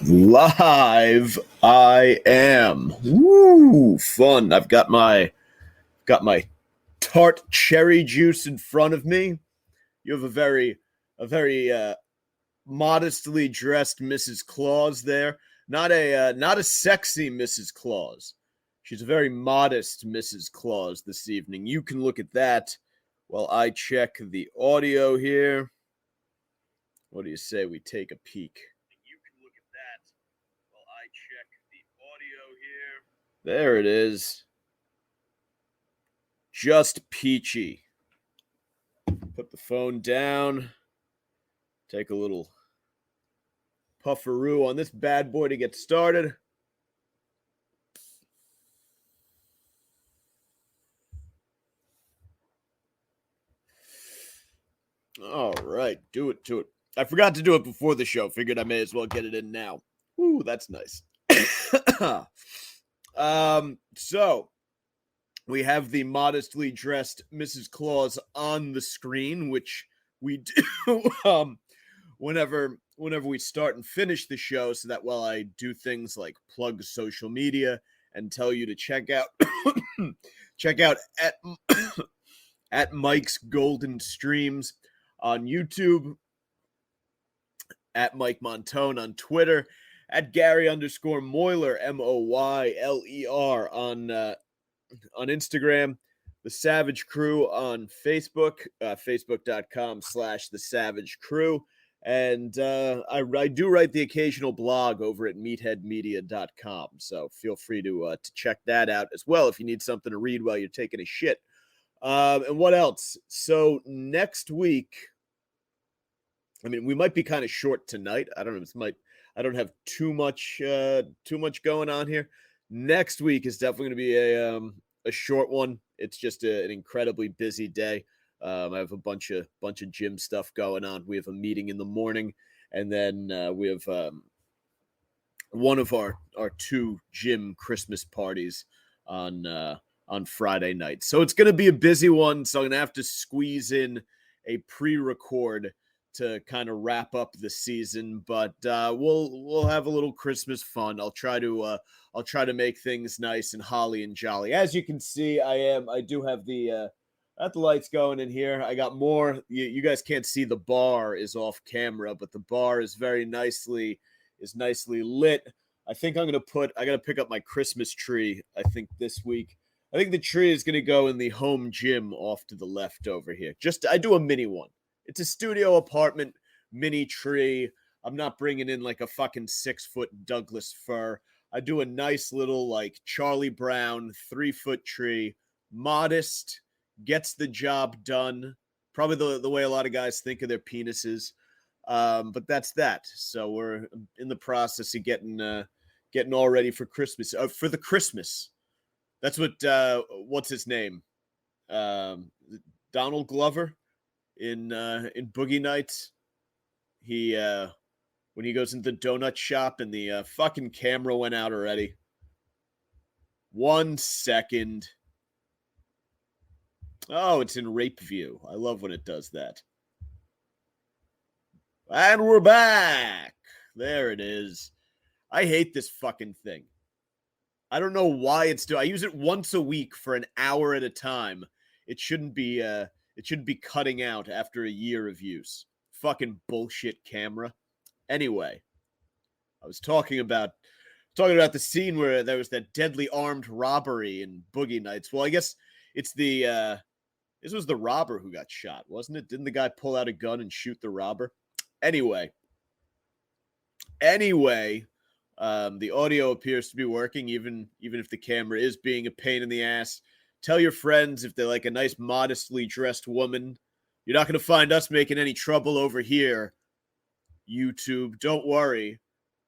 Live I am. Woo, fun. I've got my tart cherry juice in front of me. You have a very modestly dressed Mrs. Claus there. Not a sexy Mrs. Claus. She's a very modest Mrs. Claus this evening. You can look at that while I check the audio here. What do you say we take a peek? You can look at that while I check the audio here. There it is. Just peachy. Put the phone down. Take a little pufferoo on this bad boy to get started. All right, do it. I forgot to do it before the show. Figured I may as well get it in now. Ooh, that's nice. So we have the modestly dressed Mrs. Claus on the screen, which we do whenever we start and finish the show, so that while I do things like plug social media and tell you to check out at Mike's Golden Streams on YouTube, at Mike Montone on Twitter, at Gary_Moyler, Moyler on Instagram, The Savage Crew on Facebook, facebook.com/The Savage Crew. And I do write the occasional blog over at meatheadmedia.com. So feel free to check that out as well if you need something to read while you're taking a shit. And what else? So next week, I mean, we might be kind of short tonight. I don't know. I don't have too much going on here. Next week is definitely going to be a short one. It's just an incredibly busy day. I have a bunch of gym stuff going on. We have a meeting in the morning, and then we have one of our two gym Christmas parties on Friday night. So it's going to be a busy one. So I'm going to have to squeeze in a pre-record to kind of wrap up the season, but we'll have a little Christmas fun. I'll try to make things nice and holly and jolly. As you can see, I do have the lights going in here. I got more. You guys can't see the bar is off camera, but the bar is nicely lit. I think I gotta pick up my Christmas tree. I think this week. I think the tree is gonna go in the home gym off to the left over here. I do a mini one. It's a studio apartment mini tree. I'm not bringing in like a fucking 6-foot Douglas fir. I do a nice little like Charlie Brown 3-foot tree. Modest, gets the job done. Probably the way a lot of guys think of their penises. But that's that. So we're in the process of getting all ready for Christmas. For the Christmas. That's what's his name? Donald Glover. In Boogie Nights, he when he goes into the donut shop and the fucking camera went out already. 1 second. Oh, it's in rape view. I love when it does that. And we're back. There it is. I hate this fucking thing. I don't know why it's doing. I use it once a week for an hour at a time. It shouldn't be cutting out after a year of use. Fucking bullshit camera. Anyway, I was talking about the scene where there was that deadly armed robbery in Boogie Nights. Well, I guess it's this was the robber who got shot, wasn't it? Didn't the guy pull out a gun and shoot the robber? Anyway, the audio appears to be working, even if the camera is being a pain in the ass. Tell your friends if they like a nice, modestly dressed woman. You're not going to find us making any trouble over here, YouTube. Don't worry.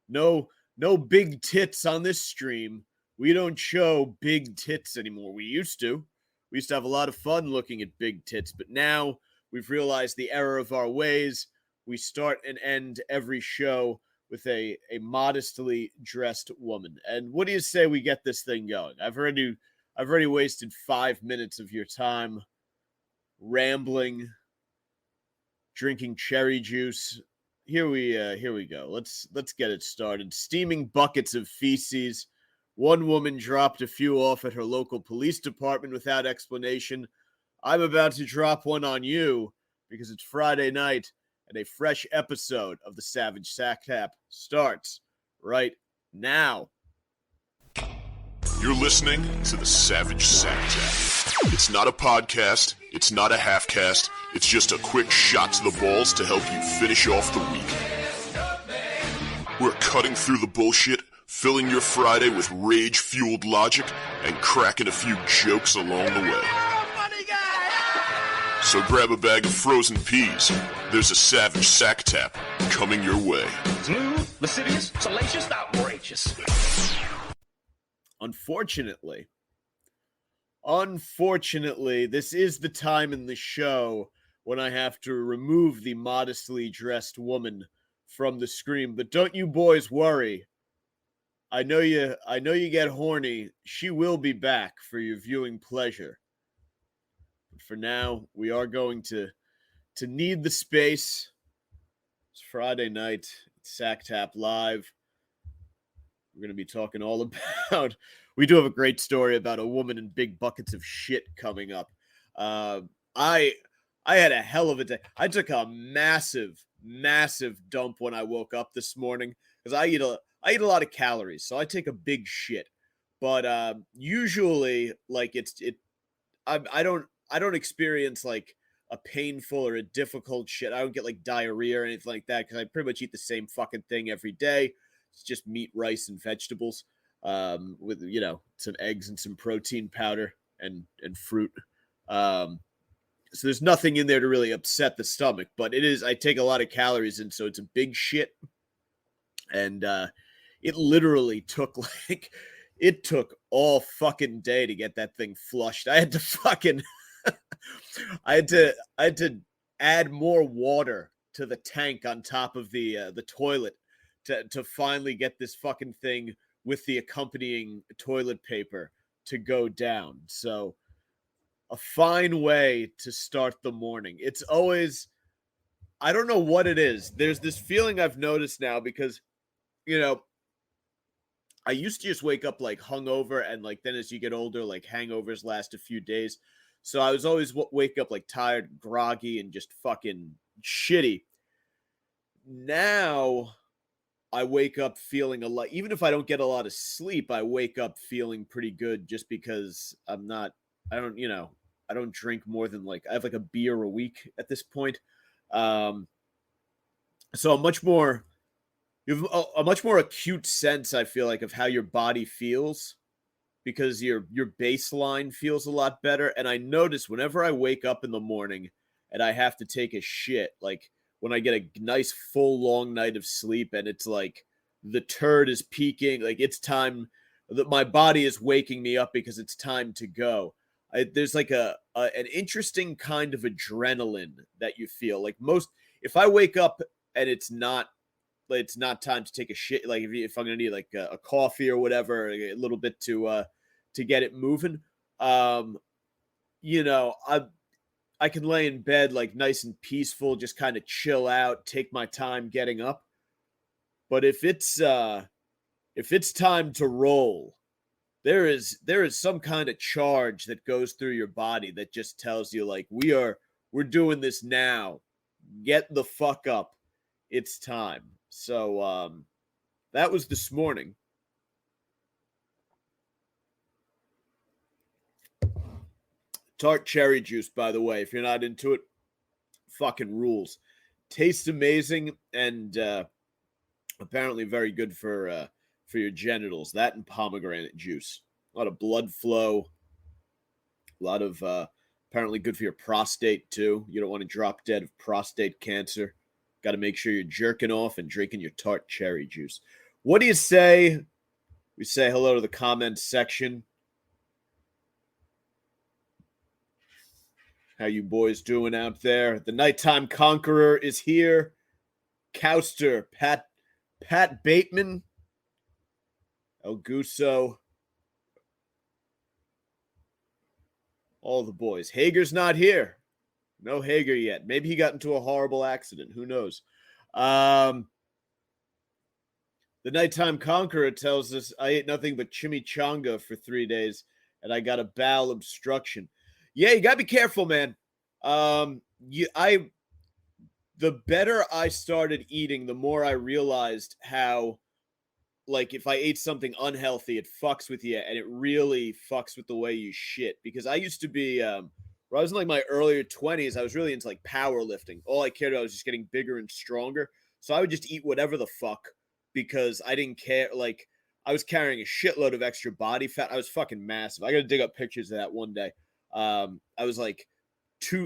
No big tits on this stream. We don't show big tits anymore. We used to. We used to have a lot of fun looking at big tits, but now we've realized the error of our ways. We start and end every show with a modestly dressed woman. And what do you say we get this thing going? I've already wasted 5 minutes of your time rambling, drinking cherry juice, here we go. Let's get it started. Steaming buckets of feces. One woman dropped a few off at her local police department without explanation. I'm about to drop one on you because it's Friday night and a fresh episode of the Savage Sacktap starts right now. You're listening to the Savage Sacktap. It's not a podcast, it's not a half-cast, it's just a quick shot to the balls to help you finish off the week. We're cutting through the bullshit, filling your Friday with rage-fueled logic, and cracking a few jokes along the way. So grab a bag of frozen peas. There's a Savage Sacktap coming your way. Smooth, lascivious, salacious, outrageous. Unfortunately, this is the time in the show when I have to remove the modestly dressed woman from the screen. But don't you boys worry. I know you get horny. She will be back for your viewing pleasure. But for now, we are going to need the space. It's Friday night. It's Sacktap Live. We're going to be talking all about... We do have a great story about a woman in big buckets of shit coming up. I had a hell of a day. I took a massive dump when I woke up this morning because I eat a lot of calories, so I take a big shit. But usually, like I don't experience like a painful or a difficult shit. I don't get like diarrhea or anything like that because I pretty much eat the same fucking thing every day. It's just meat, rice, and vegetables with, some eggs and some protein powder and fruit. So there's nothing in there to really upset the stomach, but I take a lot of calories in, so it's a big shit. And it literally took it took all fucking day to get that thing flushed. I had to fucking, I had to add more water to the tank on top of the toilet to finally get this fucking thing with the accompanying toilet paper to go down. So a fine way to start the morning. It's always, I don't know what it is. There's this feeling I've noticed now because, I used to just wake up like hungover, and like then as you get older, like hangovers last a few days. So I was always wake up like tired, groggy, and just fucking shitty. Now I wake up feeling a lot, even if I don't get a lot of sleep, I wake up feeling pretty good just because I don't drink more than I have like a beer a week at this point. So you have a much more acute sense, I feel like, of how your body feels because your baseline feels a lot better. And I notice whenever I wake up in the morning and I have to take a shit, like when I get a nice full long night of sleep and it's like the turd is peaking, like it's time that my body is waking me up because it's time to go. There's like an interesting kind of adrenaline that you feel like if I wake up and it's not time to take a shit, like if I'm gonna need like a coffee or whatever, a little bit to get it moving, I can lay in bed like nice and peaceful, just kind of chill out, take my time getting up. But if it's time to roll, there is some kind of charge that goes through your body that just tells you like we're doing this now. Get the fuck up. It's time. So that was this morning. Tart cherry juice, by the way, if you're not into it, fucking rules. Tastes amazing and apparently very good for your genitals. That and pomegranate juice. A lot of blood flow. A lot of apparently good for your prostate too. You don't want to drop dead of prostate cancer. Got to make sure you're jerking off and drinking your tart cherry juice. What do you say? We say hello to the comments section. How you boys doing out there? The nighttime conqueror is here. Couster, Pat Bateman, El Guso, all the boys. Hager's not here. No Hager yet. Maybe he got into a horrible accident. Who knows? The Nighttime Conqueror tells us I ate nothing but chimichanga for 3 days and I got a bowel obstruction. Yeah, you gotta be careful, man. The better I started eating, the more I realized how, like, if I ate something unhealthy, it fucks with you, and it really fucks with the way you shit. Because I used to be, when I was in like my earlier 20s, I was really into like powerlifting. All I cared about was just getting bigger and stronger. So I would just eat whatever the fuck because I didn't care. Like, I was carrying a shitload of extra body fat. I was fucking massive. I got to dig up pictures of that one day. I was like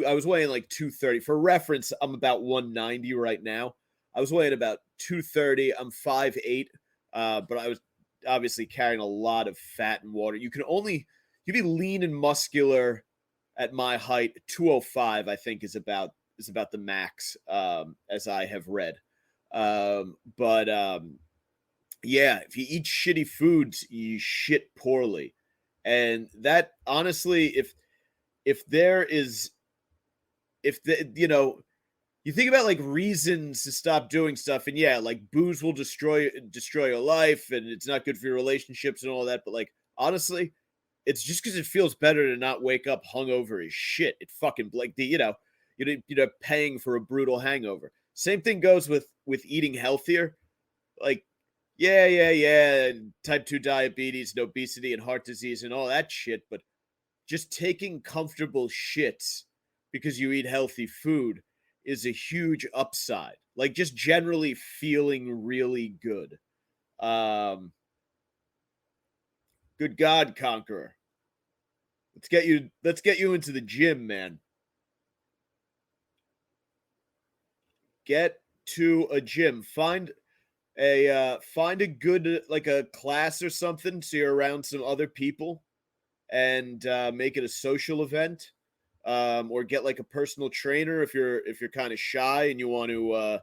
I was weighing like 230. For reference, I'm about 190 right now. I was weighing about 230. I'm 5'8", but I was obviously carrying a lot of fat and water. You be lean and muscular at my height. 205, I think, is about the max, as I have read. But yeah, if you eat shitty foods, you shit poorly, and that honestly, if there is, if the you think about like reasons to stop doing stuff, and yeah, like booze will destroy your life, and it's not good for your relationships and all that. But like honestly, it's just because it feels better to not wake up hungover as shit. It fucking like paying for a brutal hangover. Same thing goes with eating healthier. Like yeah, type 2 diabetes and obesity and heart disease and all that shit. But just taking comfortable shits because you eat healthy food is a huge upside. Like just generally feeling really good. Good God, Conqueror. Let's get you into the gym, man. Get to a gym. Find a good like a class or something so you're around some other people and make it a social event. Or get like a personal trainer if you're kind of shy and you want to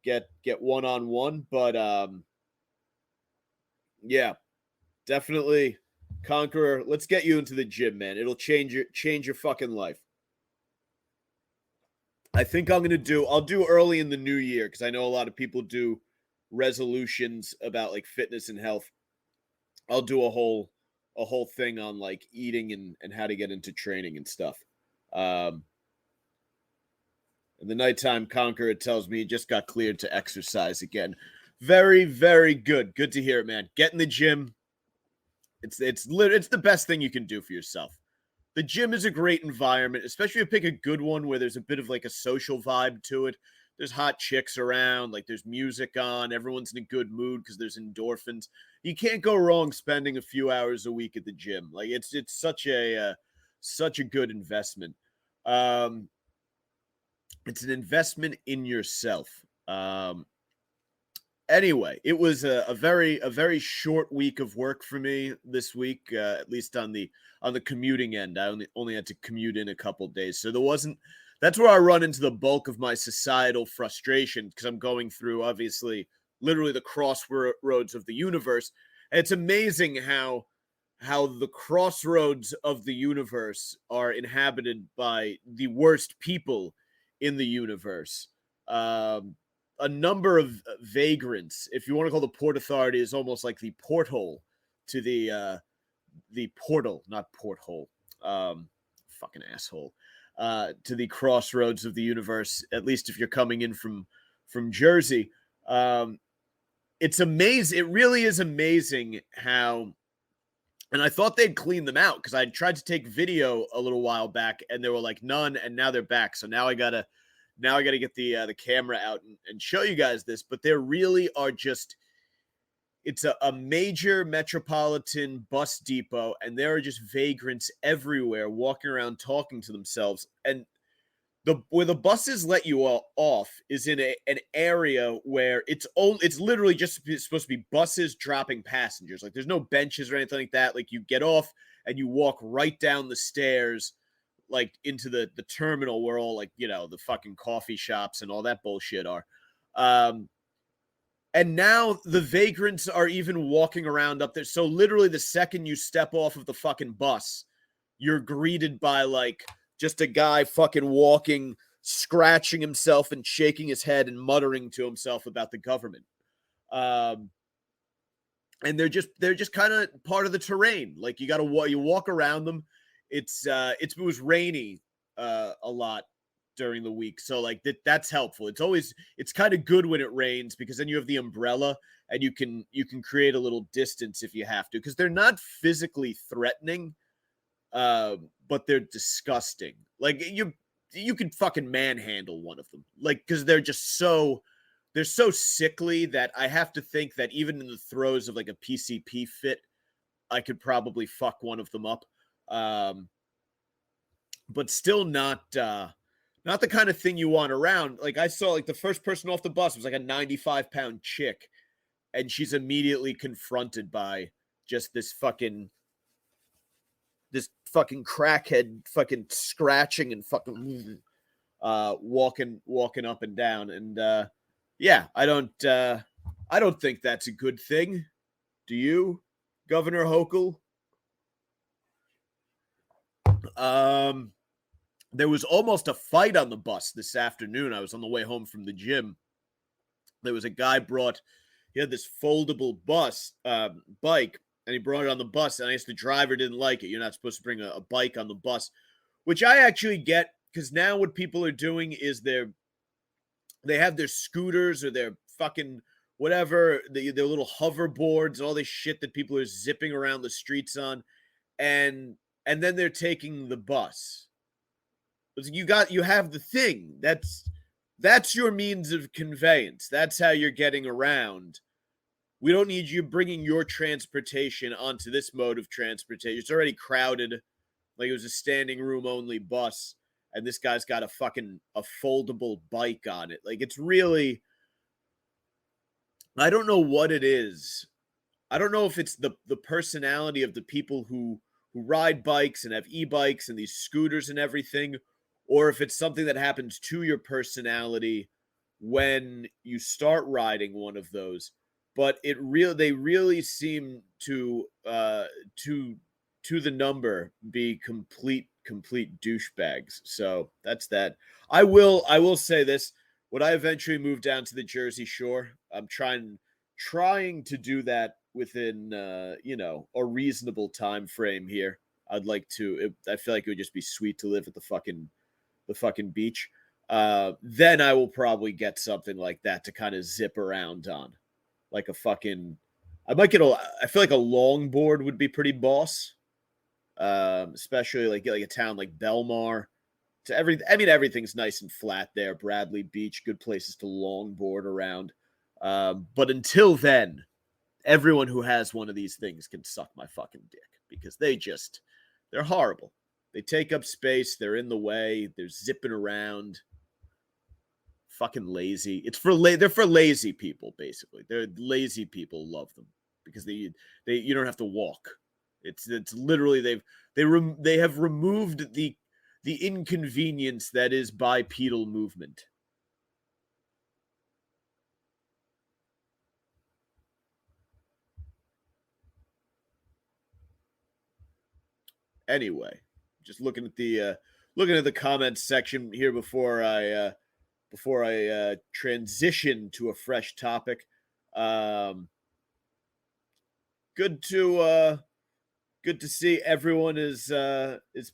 get one-on-one. But yeah, definitely, Conqueror, let's get you into the gym, man. It'll change your fucking life. I think I'll do early in the new year because I know a lot of people do resolutions about like fitness and health. I'll do a whole thing on like eating and how to get into training and stuff. And the Nighttime Conqueror tells me he just got cleared to exercise again. Very, very good. Good to hear it, man. Get in the gym. It's the best thing you can do for yourself. The gym is a great environment, especially if you pick a good one where there's a bit of like a social vibe to it. There's hot chicks around, like there's music on, everyone's in a good mood because there's endorphins. You can't go wrong spending a few hours a week at the gym. Like it's such a good investment. It's an investment in yourself. Anyway, it was a very short week of work for me this week, at least on the commuting end. I only had to commute in a couple days, so that's where I run into the bulk of my societal frustration because I'm going through obviously literally the crossroads of the universe. And it's amazing how the crossroads of the universe are inhabited by the worst people in the universe. A number of vagrants, if you want to call the Port Authority, is almost like the porthole to the portal, not porthole, fucking asshole, to the crossroads of the universe. At least if you're coming in from Jersey, it's amazing. It really is amazing how. And I thought they'd clean them out because I tried to take video a little while back, and they were like none, and now they're back. So now I gotta get the camera out and show you guys this. But there really are just, it's a major metropolitan bus depot, and there are just vagrants everywhere walking around talking to themselves. And where the buses let you off is in an area where it's literally just supposed to be buses dropping passengers. Like there's no benches or anything like that. Like you get off and you walk right down the stairs, like into the terminal where all like, the fucking coffee shops and all that bullshit are. And now the vagrants are even walking around up there. So literally the second you step off of the fucking bus, you're greeted by like just a guy fucking walking scratching himself and shaking his head and muttering to himself about the government. And they're just kind of part of the terrain. Like you walk around them. It was rainy a lot during the week, so like that's helpful. It's kind of good when it rains because then you have the umbrella and you can create a little distance if you have to, because they're not physically threatening, but they're disgusting. Like you could fucking manhandle one of them, like, because they're so sickly that I have to think that even in the throes of like a PCP fit, I could probably fuck one of them up. But still not the kind of thing you want around. Like I saw, like the first person off the bus was like a 95-pound chick, and she's immediately confronted by just this fucking crackhead fucking scratching and fucking walking up and down. And yeah, I don't think that's a good thing. Do you, Governor Hochul? There was almost a fight on the bus this afternoon. I was on the way home from the gym. There was a guy he had this foldable bike, and he brought it on the bus, and I guess the driver didn't like it. You're not supposed to bring a bike on the bus, which I actually get, because now what people are doing is they have their scooters or their fucking whatever, their little hoverboards and all this shit that people are zipping around the streets on, and then they're taking the bus. You have the thing. That's your means of conveyance. That's how you're getting around. We don't need you bringing your transportation onto this mode of transportation. It's already crowded. Like it was a standing room only bus, and this guy's got a foldable bike on it. Like it's really, I don't know what it is. I don't know if it's the personality of the people who ride bikes and have e-bikes and these scooters and everything, or if it's something that happens to your personality when you start riding one of those. But they really seem to the number be complete douchebags. So that's that. I will say this: when I eventually move down to the Jersey Shore, I'm trying to do that within a reasonable time frame here. I'd like to. I feel like it would just be sweet to live at the fucking beach. Then I will probably get something like that to kind of zip around on, like a fucking. I feel like a longboard would be pretty boss. Especially like a town like Belmar. Everything's nice and flat there. Bradley Beach, good places to longboard around. But until then, everyone who has one of these things can suck my fucking dick, because they're horrible. They take up space. They're in the way. They're zipping around. Fucking lazy. They're for lazy people, basically. They're lazy people love them because you don't have to walk. It's literally they have removed the inconvenience that is bipedal movement. Anyway, just looking at the comments section here before I transition to a fresh topic. Good to see everyone is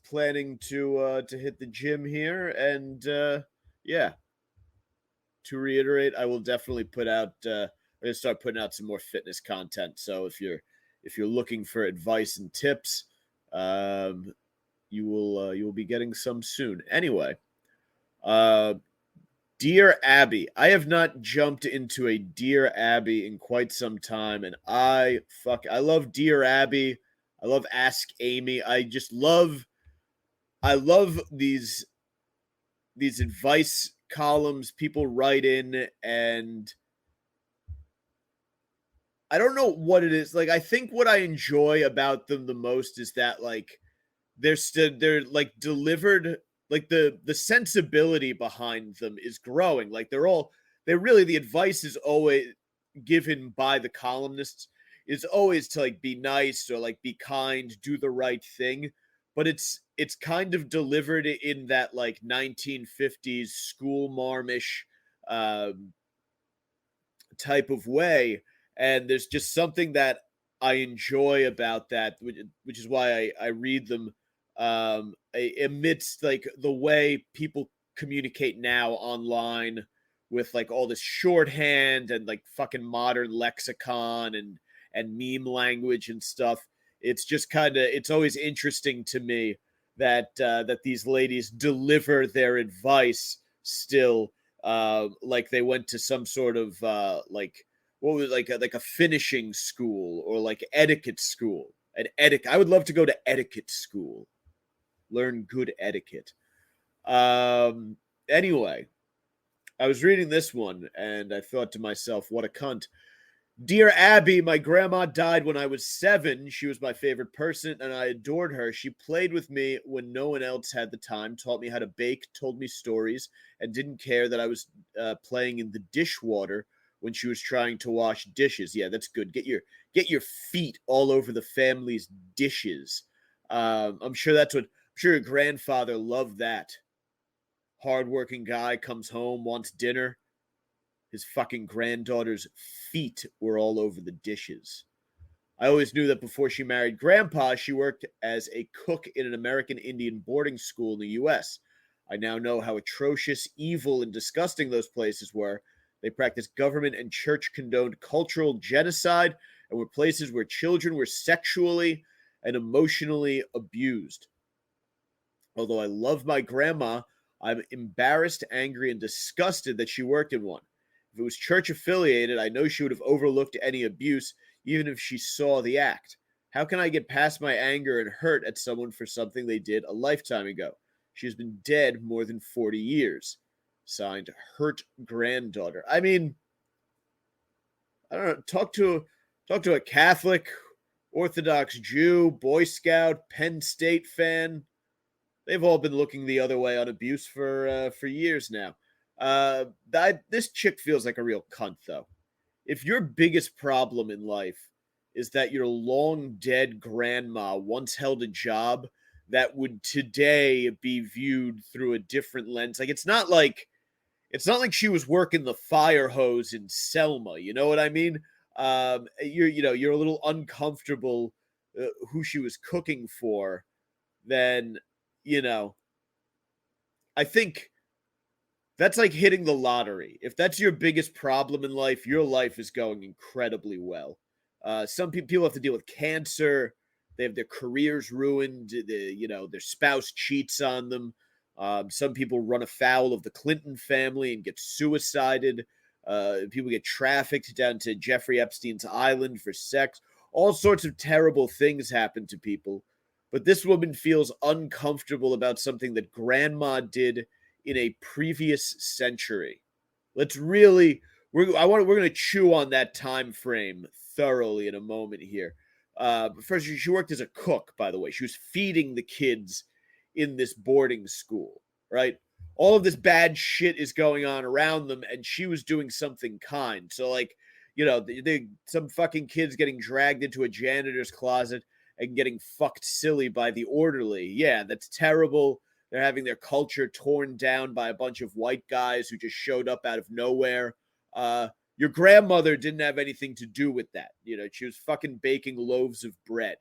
planning to hit the gym here, and yeah. To reiterate, I will definitely put out. I'm gonna start putting out some more fitness content. So if you're looking for advice and tips, you will be getting some soon. Anyway, Dear Abby, I have not jumped into a Dear Abby in quite some time, and I love Dear Abby. I love Ask Amy. I love these advice columns people write in, and I don't know what it is. Like, I think what I enjoy about them the most is that, like, they're like delivered, like the sensibility behind them is growing. Like the advice is always given by the columnists is always to like be nice or like be kind, do the right thing. But it's it's kind of delivered in that like 1950s school marmish um, type of way, and there's just something that I enjoy about that, which is why I read them amidst like the way people communicate now online with like all this shorthand and like fucking modern lexicon and meme language and stuff. It's just kind of it's always interesting to me that that these ladies deliver their advice still like they went to some sort of like what was like a finishing school or like etiquette school. An etiquette. I would love to go to etiquette school, learn good etiquette. Um, anyway, I was reading this one and I thought to myself, what a cunt. Dear Abby, my grandma died when I was 7. She was my favorite person and I adored her. She played with me when no one else had the time, taught me how to bake, told me stories, and didn't care that I was playing in the dishwater when she was trying to wash dishes. Yeah, that's good. Get your feet all over the family's dishes. I'm sure that's what I'm sure your grandfather loved that. Hardworking guy comes home, wants dinner. His fucking granddaughter's feet were all over the dishes. I always knew that before she married Grandpa, she worked as a cook in an American Indian boarding school in the U.S. I now know how atrocious, evil, and disgusting those places were. They practiced government and church condoned cultural genocide and were places where children were sexually and emotionally abused. Although I love my grandma, I'm embarrassed, angry, and disgusted that she worked in one. If it was church affiliated, I know she would have overlooked any abuse, even if she saw the act. How can I get past my anger and hurt at someone for something they did a lifetime ago? She has been dead more than 40 years. Signed, Hurt Granddaughter. I mean, I don't know. Talk to a Catholic, Orthodox Jew, Boy Scout, Penn State fan. They've all been looking the other way on abuse for years now. This chick feels like a real cunt, though. If your biggest problem in life is that your long dead grandma once held a job that would today be viewed through a different lens, like it's not like she was working the fire hose in Selma. You know what I mean? You're a little uncomfortable who she was cooking for. Then you know, I think that's like hitting the lottery. If that's your biggest problem in life, your life is going incredibly well. Some people have to deal with cancer. They have their careers ruined. Their spouse cheats on them. Some people run afoul of the Clinton family and get suicided. People get trafficked down to Jeffrey Epstein's island for sex. All sorts of terrible things happen to people. But this woman feels uncomfortable about something that grandma did in a previous century. Let's really we're going to chew on that time frame thoroughly in a moment here. First, she worked as a cook, by the way. She was feeding the kids in this boarding school, right? All of this bad shit is going on around them, and she was doing something kind. So, like, some fucking kids getting dragged into a janitor's closet and getting fucked silly by the orderly. Yeah, that's terrible. They're having their culture torn down by a bunch of white guys who just showed up out of nowhere. Your grandmother didn't have anything to do with that. She was fucking baking loaves of bread.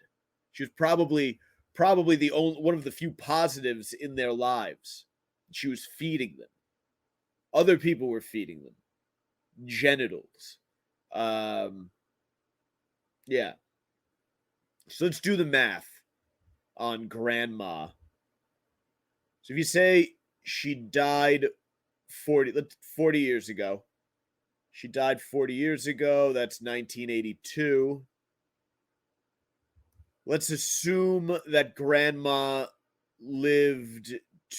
She was probably the only one of the few positives in their lives. She was feeding them. Other people were feeding them genitals. Yeah. So let's do the math on grandma. So if you say she died 40 years ago, she died 40 years ago, that's 1982. Let's assume that grandma lived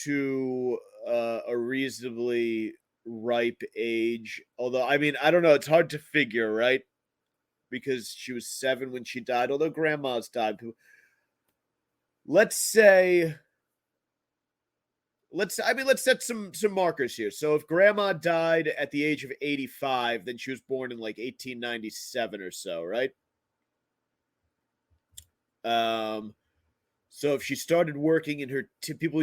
to a reasonably ripe age. Although, I mean, I don't know. It's hard to figure, right? Because she was 7 when she died, although grandma's died. Let's say let's set some markers here. So if grandma died at the age of 85, then she was born in like 1897 or so, right? So if she started working in her people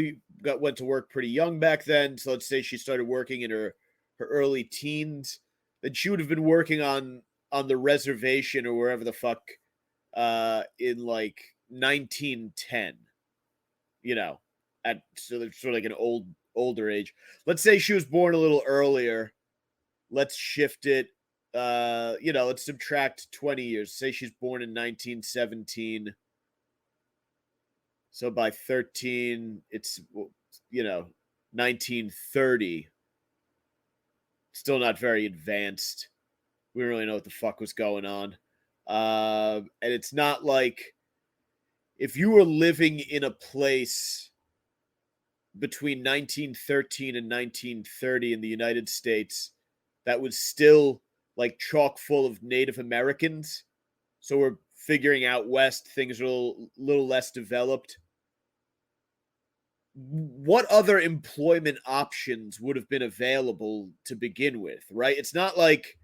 went to work pretty young back then. So let's say she started working in her early teens, then she would have been working on the reservation or wherever the fuck in like 1910. You know, at sort of like an older age. Let's say she was born a little earlier. Let's shift it. Let's subtract 20 years. Say she's born in 1917. So by 13, it's 1930. Still not very advanced. We don't really know what the fuck was going on. And it's not like if you were living in a place between 1913 and 1930 in the United States that was still like chock full of Native Americans. So we're figuring out West, things are a little less developed. What other employment options would have been available to begin with, right? It's not like,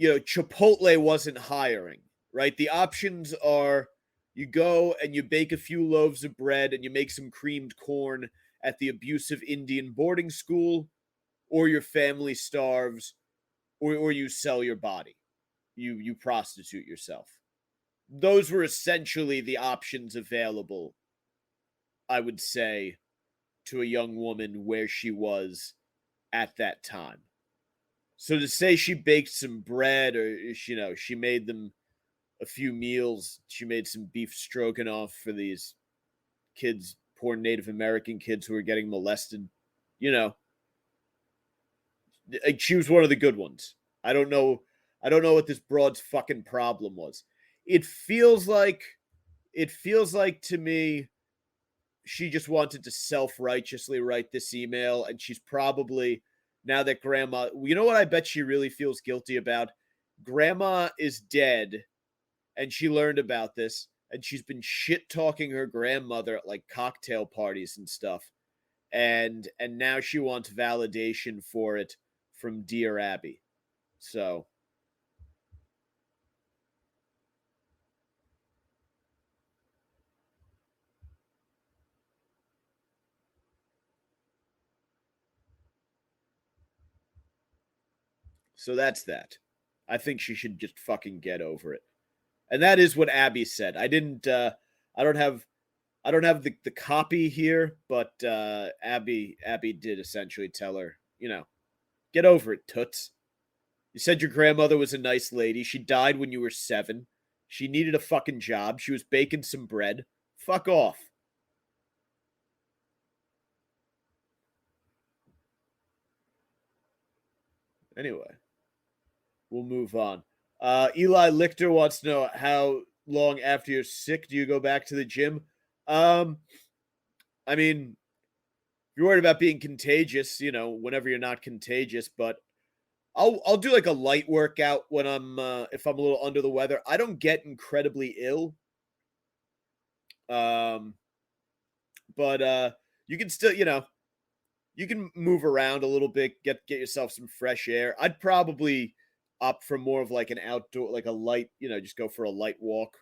Chipotle wasn't hiring, right? The options are you go and you bake a few loaves of bread and you make some creamed corn at the abusive Indian boarding school, or your family starves, or you sell your body. You prostitute yourself. Those were essentially the options available, I would say, to a young woman where she was at that time. So to say she baked some bread or, she made them a few meals, she made some beef stroganoff for these kids, poor Native American kids who were getting molested, she was one of the good ones. I don't know what this broad's fucking problem was. It feels like to me she just wanted to self-righteously write this email, and she's probably, now that grandma, what I bet she really feels guilty about? Grandma is dead, and she learned about this, and she's been shit-talking her grandmother at like cocktail parties and stuff, and now she wants validation for it from Dear Abby. So that's that. I think she should just fucking get over it. And that is what Abby said. I don't have the copy here, but Abby did essentially tell her, get over it, toots. You said your grandmother was a nice lady. She died when you were 7. She needed a fucking job. She was baking some bread. Fuck off. Anyway, we'll move on. Eli Lichter wants to know, how long after you're sick do you go back to the gym? I mean, if you're worried about being contagious, whenever you're not contagious, but I'll do like a light workout when I'm if I'm a little under the weather. I don't get incredibly ill. But you can still, you can move around a little bit, get yourself some fresh air. I'd probably opt for more of like an outdoor, like a light, just go for a light walk,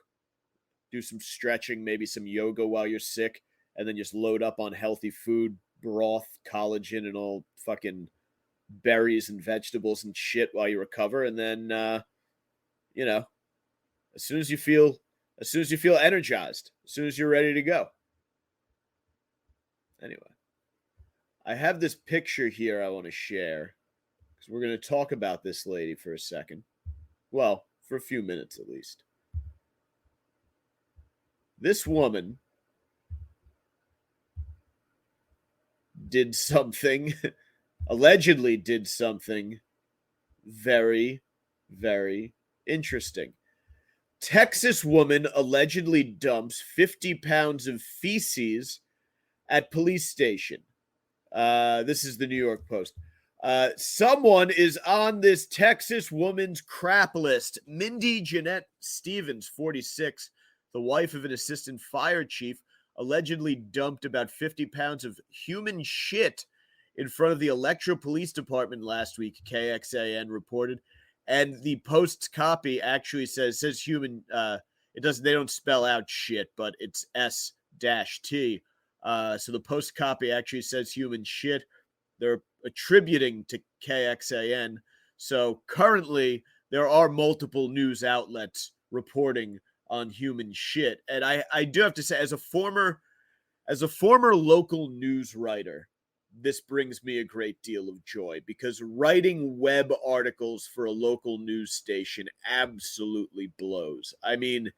do some stretching, maybe some yoga while you're sick, and then just load up on healthy food, broth, collagen, and all fucking berries and vegetables and shit while you recover. And then, as soon as you feel energized, as soon as you're ready to go. Anyway, I have this picture here I want to share because we're going to talk about this lady for a second. Well, for a few minutes at least. This woman did something, allegedly did something very, very interesting. Texas woman allegedly dumps 50 pounds of feces at police station. This is the New York Post. Someone is on this Texas woman's crap list. Mindy Jeanette Stevens, 46, the wife of an assistant fire chief, allegedly dumped about 50 pounds of human shit in front of the Electro Police Department last week, KXAN reported. And the Post's copy actually says human they don't spell out shit, but it's S-T. So the post copy actually says human shit. They're attributing to KXAN. So currently, there are multiple news outlets reporting on human shit. And I do have to say, as a former local news writer, this brings me a great deal of joy, because writing web articles for a local news station absolutely blows. I mean,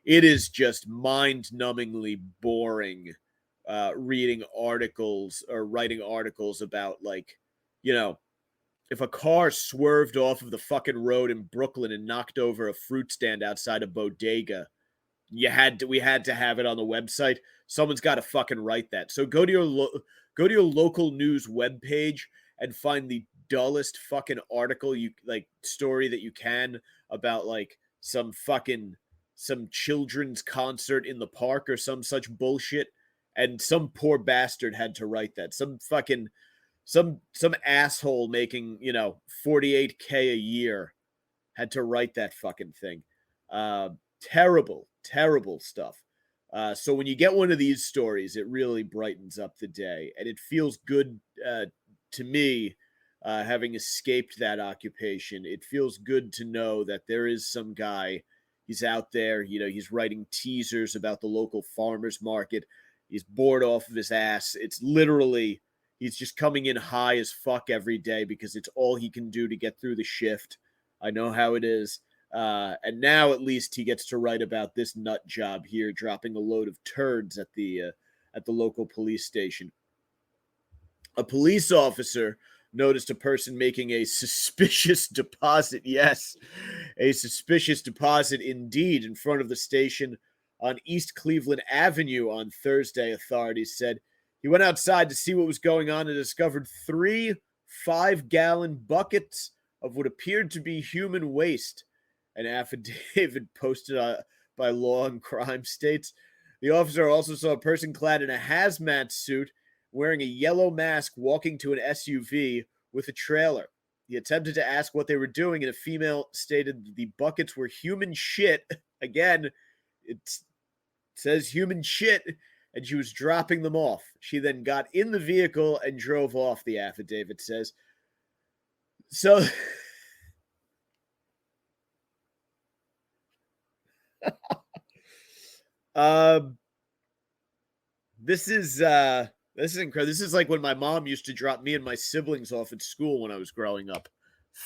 it is just mind-numbingly boring reading articles or writing articles about, like, you know, if a car swerved off of the fucking road in Brooklyn and knocked over a fruit stand outside a bodega, we had to have it on the website. Someone's got to fucking write that. So go to your local news webpage and find the dullest fucking article story that you can about, like, some children's concert in the park or some such bullshit, and some poor bastard had to write that. Some asshole making, 48K a year had to write that fucking thing. Terrible stuff. So when you get one of these stories, it really brightens up the day, and it feels good to me, having escaped that occupation. It feels good to know that there is some guy. He's out there, he's writing teasers about the local farmers market. He's bored off of his ass. It's literally, he's just coming in high as fuck every day because it's all he can do to get through the shift. I know how it is. And now at least he gets to write about this nut job here, dropping a load of turds at the local police station. A police officer noticed a person making a suspicious deposit. Yes, a suspicious deposit indeed, in front of the station on East Cleveland Avenue on Thursday, authorities said. He went outside to see what was going on and discovered 3 5-gallon buckets of what appeared to be human waste. An affidavit posted by Law and Crime states. The officer also saw a person clad in a hazmat suit wearing a yellow mask walking to an SUV with a trailer. He attempted to ask what they were doing, and a female stated the buckets were human shit. Again, it says human shit, and she was dropping them off. She then got in the vehicle and drove off, the affidavit says. So this is incredible. This is like when my mom used to drop me and my siblings off at school when I was growing up.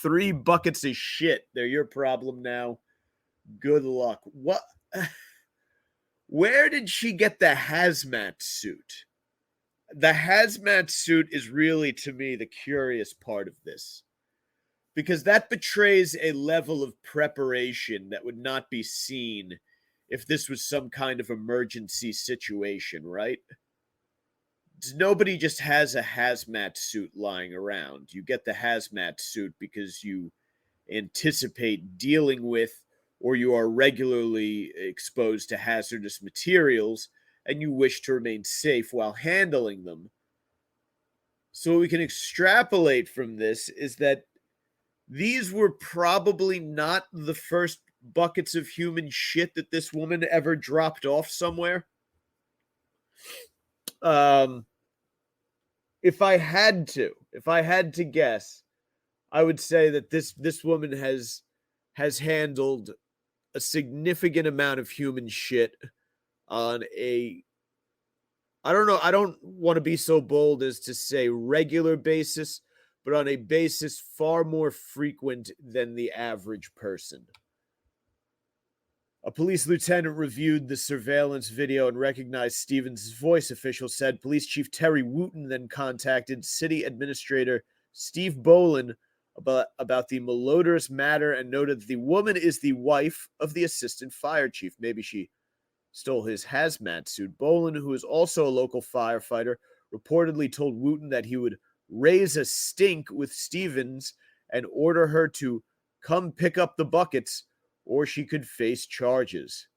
3 buckets of shit. They're your problem now. Good luck. What? Where did she get the hazmat suit? The hazmat suit is really, to me, the curious part of this, because that betrays a level of preparation that would not be seen if this was some kind of emergency situation, right? Nobody just has a hazmat suit lying around. You get the hazmat suit because you anticipate dealing with, or you are regularly exposed to hazardous materials, and you wish to remain safe while handling them. So what we can extrapolate from this is that these were probably not the first buckets of human shit that this woman ever dropped off somewhere. If I had to guess, I would say that this woman has handled a significant amount of human shit on a, I don't know, I don't want to be so bold as to say regular basis, but on a basis far more frequent than the average person. A police lieutenant reviewed the surveillance video and recognized Stevens' voice, officials said. Police Chief Terry Wooten then contacted City Administrator Steve Bolin about the malodorous matter and noted that the woman is the wife of the assistant fire chief. Maybe she stole his hazmat suit. Bolin, who is also a local firefighter, reportedly told Wooten that he would raise a stink with Stevens and order her to come pick up the buckets, or she could face charges.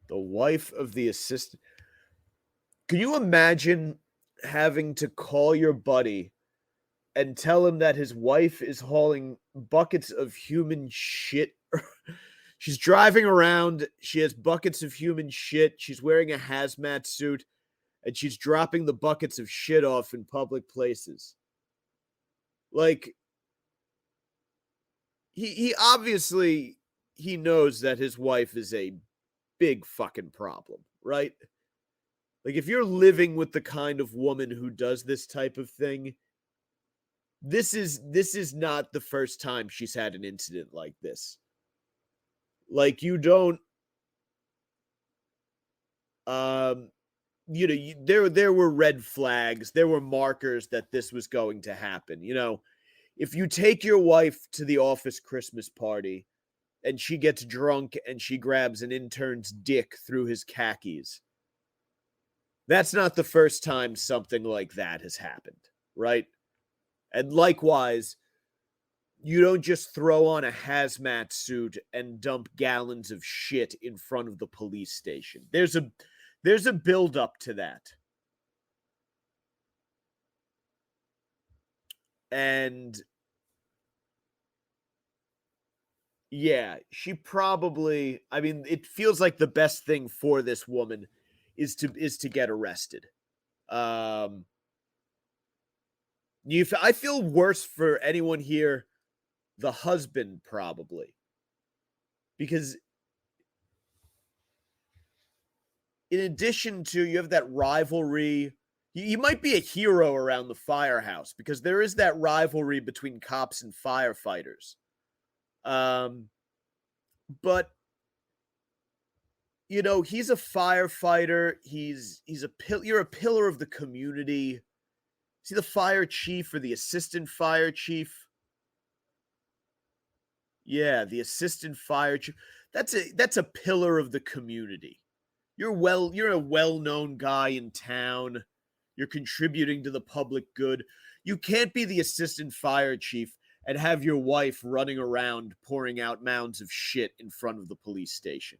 The wife of the assistant. Can you imagine having to call your buddy and tell him that his wife is hauling buckets of human shit. She's driving around. She has buckets of human shit. She's wearing a hazmat suit, and she's dropping the buckets of shit off in public places. Like, he obviously he knows that his wife is a big fucking problem, right? Like, if you're living with the kind of woman who does this type of thing, this is not the first time she's had an incident like this. Like, you don't um there were red flags, there were markers that this was going to happen. If you take your wife to the office Christmas party and she gets drunk and she grabs an intern's dick through his khakis, that's not the first time something like that has happened, right? And likewise, you don't just throw on a hazmat suit and dump gallons of shit in front of the police station. There's a build up to that. And yeah, she probably, I mean, it feels like the best thing for this woman is to get arrested. I feel worse for anyone here, the husband probably, because in addition to, you have that rivalry. You might be a hero around the firehouse because there is that rivalry between cops and firefighters. But he's a firefighter. You're a pillar of the community. Is he the fire chief or the assistant fire chief? Yeah, the assistant fire chief. That's a pillar of the community. You're a well-known guy in town. You're contributing to the public good. You can't be the assistant fire chief and have your wife running around pouring out mounds of shit in front of the police station.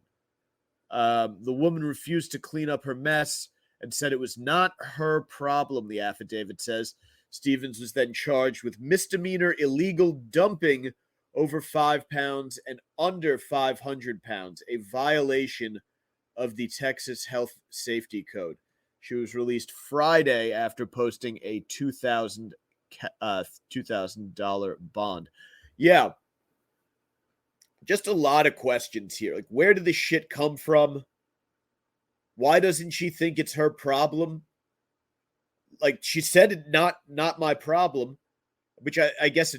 The woman refused to clean up her mess and said it was not her problem, the affidavit says. Stevens was then charged with misdemeanor illegal dumping over 5 pounds and under 500 pounds, a violation of the Texas Health Safety Code. She was released Friday after posting a $2,000 bond. Yeah. Just a lot of questions here. Like, where did this shit come from? Why doesn't she think it's her problem? Like, she said, not my problem, which I guess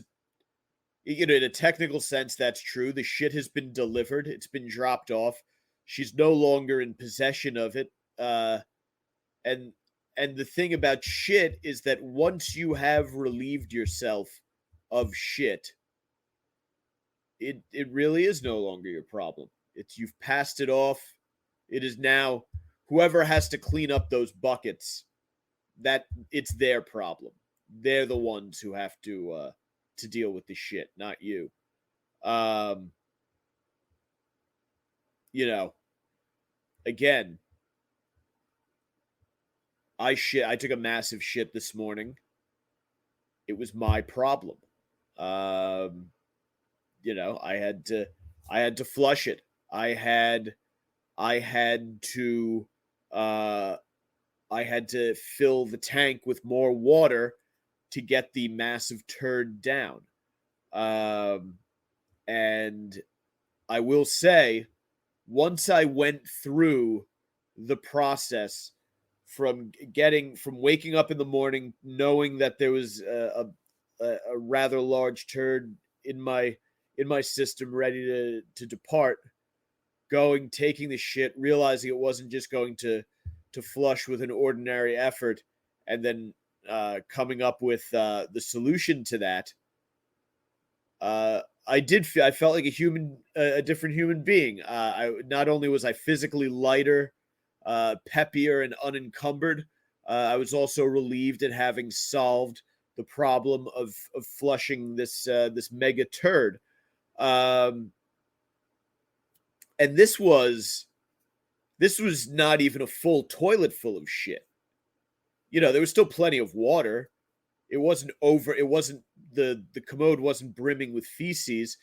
in a technical sense, that's true. The shit has been delivered. It's been dropped off. She's no longer in possession of it. And the thing about shit is that once you have relieved yourself of shit, it really is no longer your problem. You've passed it off. It is now whoever has to clean up those buckets, that it's their problem. They're the ones who have to deal with the shit, not you. Again, I took a massive shit this morning. It was my problem. I had to flush it. I had to fill the tank with more water to get the massive turd down. And I will say, once I went through the process from waking up in the morning knowing that there was a rather large turd in my system ready to depart, taking the shit, realizing it wasn't just going to flush with an ordinary effort, and then coming up with the solution to that, I felt like a different human being. Not only was I physically lighter, peppier, and unencumbered, I was also relieved at having solved the problem of flushing this mega turd. And this was not even a full toilet full of shit. There was still plenty of water. It wasn't over. It wasn't the commode wasn't brimming with feces.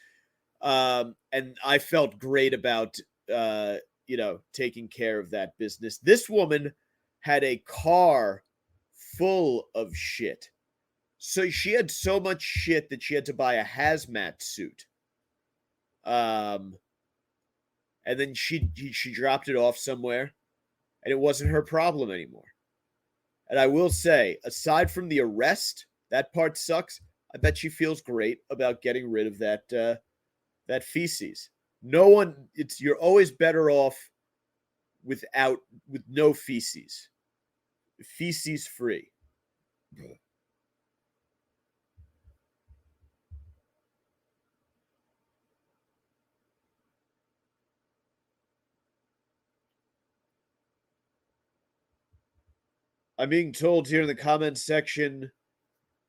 And I felt great about taking care of that business. This woman had a car full of shit. So she had so much shit that she had to buy a hazmat suit. And then she dropped it off somewhere, and it wasn't her problem anymore. And I will say, aside from the arrest, that part sucks. I bet she feels great about getting rid of that feces. No one, you're always better off with no feces. Feces free. I'm being told here in the comments section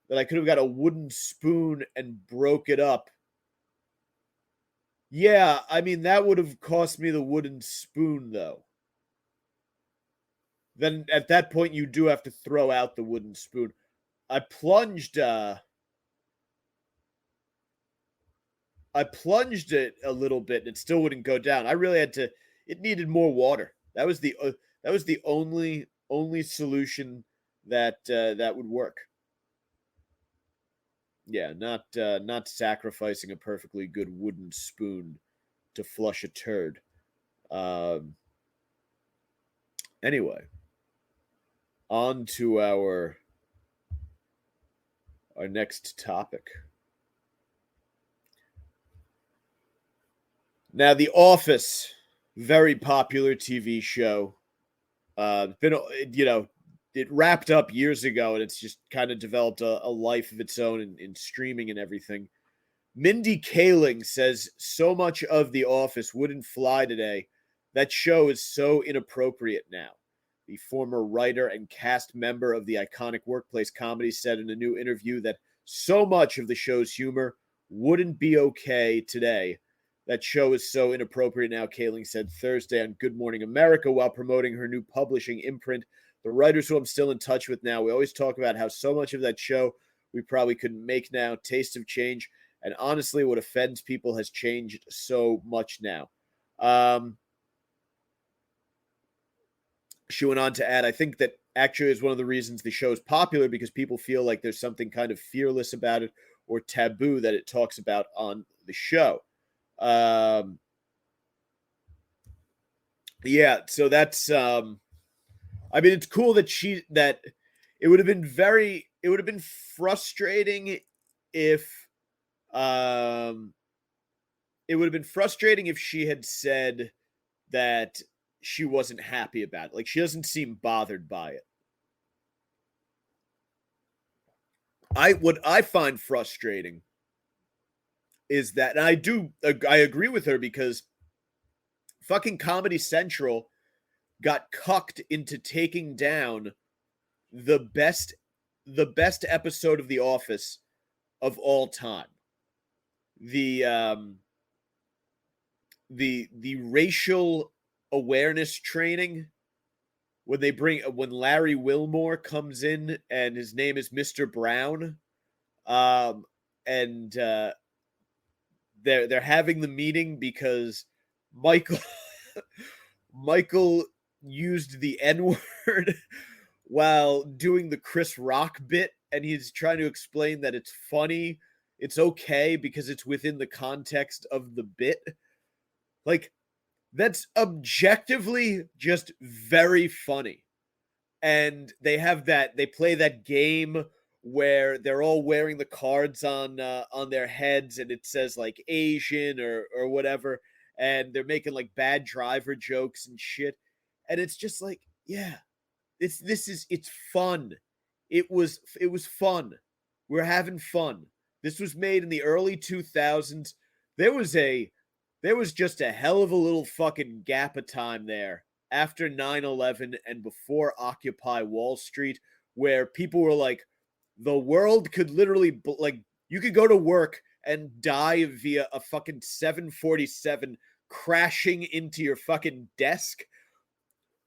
that I could have got a wooden spoon and broke it up. Yeah, I mean, that would have cost me the wooden spoon, though. Then at that point, you do have to throw out the wooden spoon. I plunged it a little bit, and it still wouldn't go down. I really had to. It needed more water. That was the only solution that would work. Yeah, not sacrificing a perfectly good wooden spoon to flush a turd. Anyway, on to our next topic. Now, The Office, very popular TV show. It wrapped up years ago, and it's just kind of developed a life of its own in streaming and everything. Mindy Kaling says so much of The Office wouldn't fly today. That show is so inappropriate now. The former writer and cast member of the iconic workplace comedy said in a new interview that so much of the show's humor wouldn't be okay today. That show is so inappropriate now, Kaling said Thursday on Good Morning America while promoting her new publishing imprint. The writers who I'm still in touch with now, we always talk about how so much of that show we probably couldn't make now. Taste of change. And honestly, what offends people has changed so much now. She went on to add, I think that actually is one of the reasons the show is popular, because people feel like there's something kind of fearless about it or taboo that it talks about on the show. Yeah, so that's I mean, it's cool that it would have been frustrating if she had said that she wasn't happy about it. Like, she doesn't seem bothered by it. What I find frustrating is that, and I agree with her, because fucking Comedy Central got cucked into taking down the best episode of The Office of all time. The racial awareness training, when Larry Wilmore comes in and his name is Mr. Brown, and they're having the meeting because Michael used the N-word while doing the Chris Rock bit, and he's trying to explain that it's funny, it's okay because it's within the context of the bit. Like, that's objectively just very funny. And they play that game where they're all wearing the cards on their heads, and it says like Asian or whatever, and they're making like bad driver jokes and shit. And it's just like, yeah, it's fun. It was fun. We're having fun. This was made in the early 2000s. There was just a hell of a little fucking gap of time there after 9/11 and before Occupy Wall Street, where people were like, the world could literally, like, you could go to work and die via a fucking 747 crashing into your fucking desk.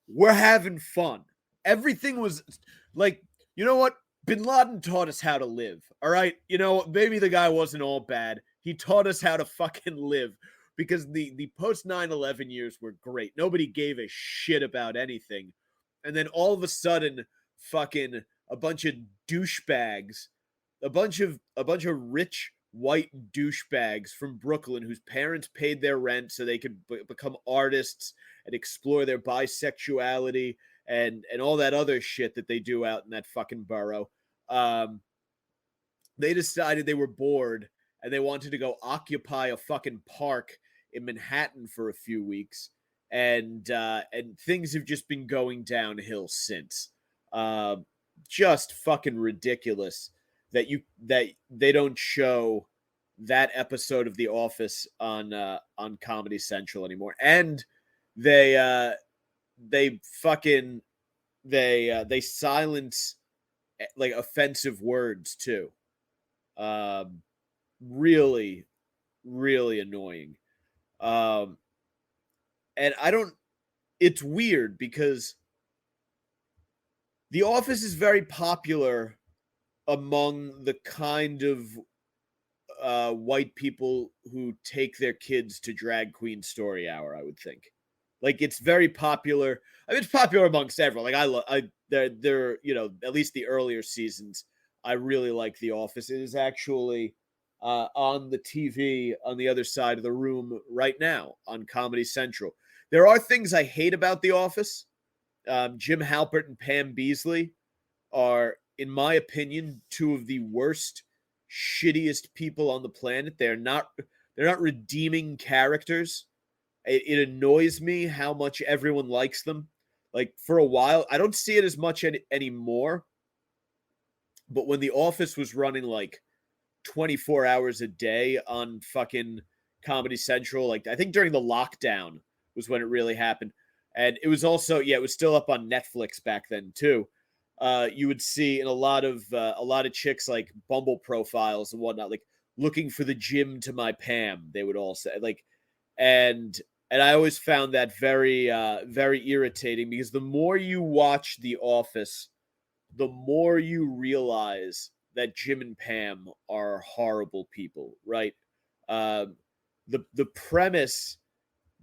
We're having fun. Everything was like, you know what? Bin Laden taught us how to live. All right. You know, maybe the guy wasn't all bad. He taught us how to fucking live because the post 9/11 years were great. Nobody gave a shit about anything. And then all of a sudden, fucking a bunch of douchebags, a bunch of rich white douchebags from Brooklyn whose parents paid their rent so they could become artists and explore their bisexuality and all that other shit that they do out in that fucking borough. Um, they decided they were bored and they wanted to go occupy a fucking park in Manhattan for a few weeks, and things have just been going downhill since. Uh, just fucking ridiculous that they don't show that episode of The Office on Comedy Central anymore, and they fucking they silence like offensive words too. Um, really, really annoying. Um, and I don't. It's weird because The Office is very popular among the kind of white people who take their kids to drag queen story hour. I would think, like it's very popular. I mean, it's popular amongst everyone. Like they're at least the earlier seasons. I really like The Office. It is actually on the TV on the other side of the room right now on Comedy Central. There are things I hate about The Office. Jim Halpert and Pam Beesly are, in my opinion, two of the worst, shittiest people on the planet. They're not redeeming characters. It annoys me how much everyone likes them. Like for a while, I don't see it as much anymore. But when The Office was running like 24 hours a day on fucking Comedy Central, like I think during the lockdown was when it really happened. And it was also, yeah, it was still up on Netflix back then too. You would see in a lot of chicks like Bumble profiles and whatnot, like looking for the gym to my Pam. They would all say like, and I always found that very irritating because the more you watch The Office, the more you realize that Jim and Pam are horrible people, right? Um, the premise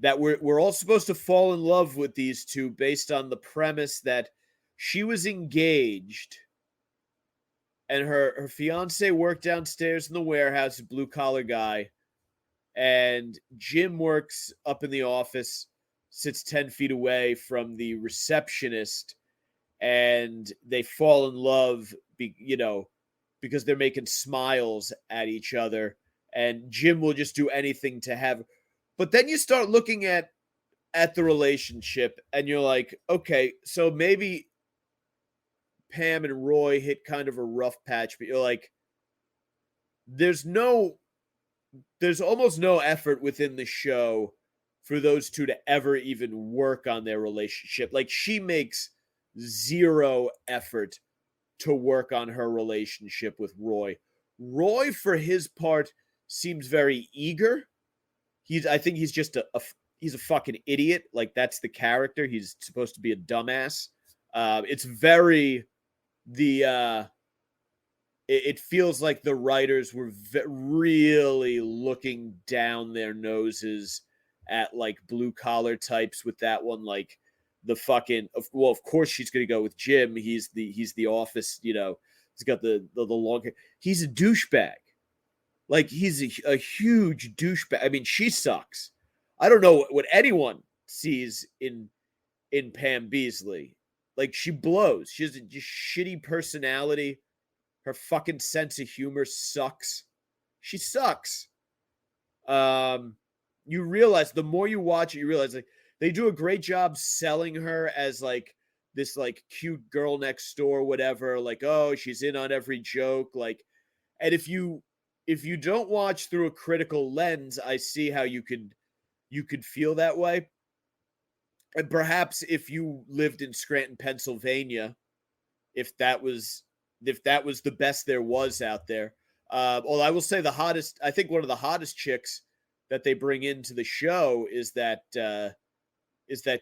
that we're all supposed to fall in love with these two based on the premise that she was engaged and her fiance worked downstairs in the warehouse, a blue collar guy, and Jim works up in the office, sits 10 feet away from the receptionist, and they fall in love, because they're making smiles at each other, and Jim will just do anything to have. But then you start looking at the relationship, and you're like, okay, so maybe Pam and Roy hit kind of a rough patch, but you're like, there's almost no effort within the show for those two to ever even work on their relationship. Like she makes zero effort to work on her relationship with Roy. Roy, for his part, seems very eager. I think he's just he's a fucking idiot. Like that's the character. He's supposed to be a dumbass. It's very it feels like the writers were really looking down their noses at like blue collar types with that one. Like the fucking of course she's gonna go with Jim. He's the office. He's got the long hair. He's a douchebag. Like he's a huge douchebag. I mean, she sucks. I don't know what anyone sees in Pam Beesly. Like she blows. She has a just shitty personality. Her fucking sense of humor sucks. She sucks. You realize the more you watch it, you realize like they do a great job selling her as like this like cute girl next door, whatever. Like, oh, she's in on every joke. Like, and if you don't watch through a critical lens, I see how you could feel that way. And perhaps if you lived in Scranton, Pennsylvania, if that was the best there was out there. Well, I will say I think one of the hottest chicks that they bring into the show is that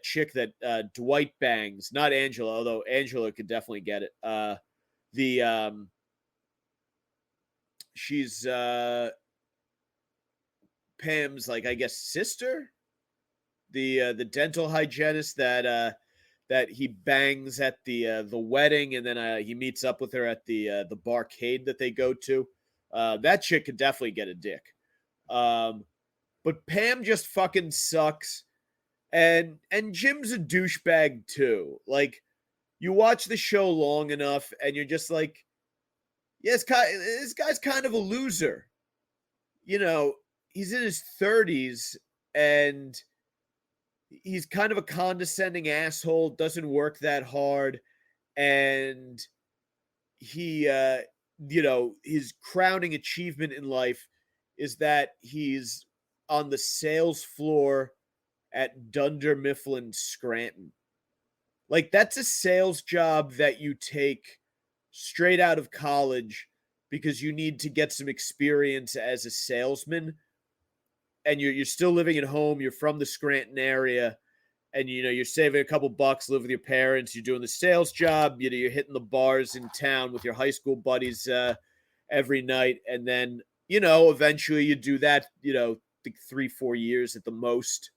chick that Dwight bangs, not Angela, although Angela could definitely get it. the she's Pam's, like, I guess, sister, the dental hygienist that he bangs at the wedding, and then he meets up with her at the barcade that they go to. That chick could definitely get a dick. Um, but Pam just fucking sucks, and Jim's a douchebag too. Like, you watch the show long enough, and you're just like, yeah, this guy's kind of a loser. You know, he's in his 30s, and he's kind of a condescending asshole, doesn't work that hard, and his crowning achievement in life is that he's on the sales floor at Dunder Mifflin Scranton. Like, that's a sales job that you take straight out of college because you need to get some experience as a salesman, and you're still living at home, you're from the Scranton area, and you're saving a couple bucks, live with your parents, you're doing the sales job, you're hitting the bars in town with your high school buddies every night, and then eventually you do that, like 3-4 years at the most.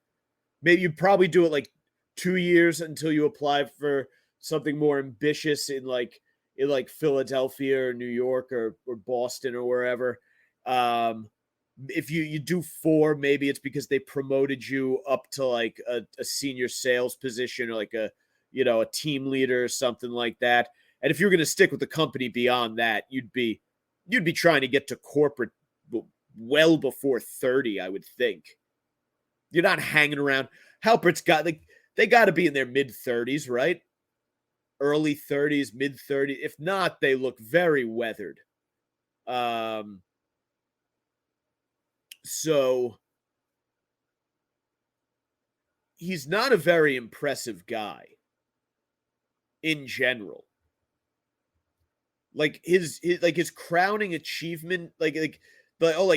Maybe you probably do it like 2 years until you apply for something more ambitious in Philadelphia or New York or Boston or wherever. If you do 4, maybe it's because they promoted you up to like a senior sales position, or like a team leader or something like that. And if you're going to stick with the company beyond that, you'd be trying to get to corporate well before 30, I would think. You're not hanging around. Halpert's they got to be in their mid 30s, right? Early 30s, mid 30s. If not, they look very weathered. So he's not a very impressive guy in general. Like his crowning achievement, like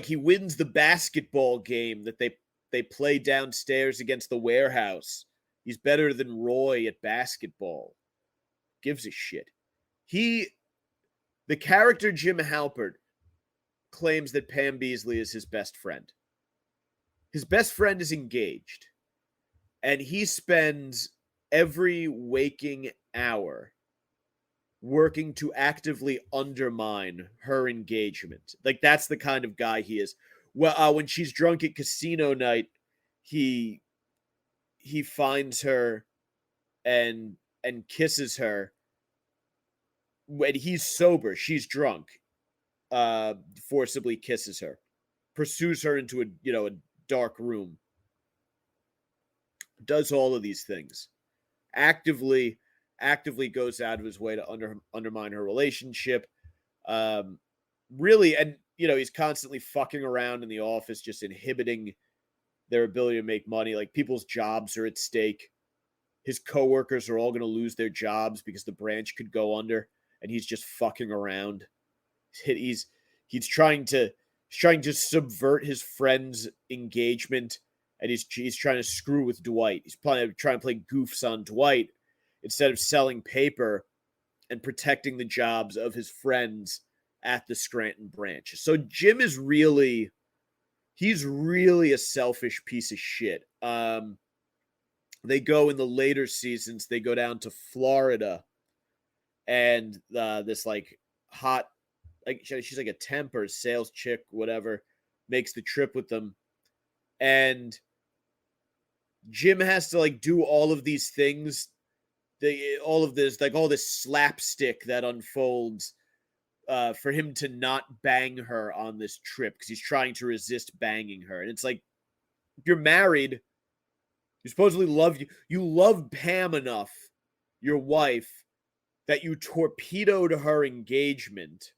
he wins the basketball game that they play downstairs against the warehouse. He's better than Roy at basketball. Gives a shit. The character Jim Halpert claims that Pam Beesly is his best friend. His best friend is engaged, and he spends every waking hour working to actively undermine her engagement. Like, that's the kind of guy he is. Well, when she's drunk at casino night, he finds her and kisses her. When he's sober, she's drunk. Forcibly kisses her, pursues her into a dark room. Does all of these things. Actively goes out of his way to undermine her relationship. Really, and he's constantly fucking around in the office, just inhibiting their ability to make money. Like, people's jobs are at stake. His coworkers are all going to lose their jobs because the branch could go under, and he's just fucking around. He's trying to subvert his friend's engagement, and he's trying to screw with Dwight. He's trying to play goofs on Dwight instead of selling paper and protecting the jobs of his friends at the Scranton branch. So Jim is really a selfish piece of shit. They go in the later seasons, they go down to Florida, and this like hot, like she's like a temp or a sales chick, whatever, makes the trip with them, and Jim has to like do all of these things, all this slapstick that unfolds for him to not bang her on this trip, because he's trying to resist banging her. And it's like, if you're married, you supposedly you love Pam enough, your wife, that you torpedoed her engagement.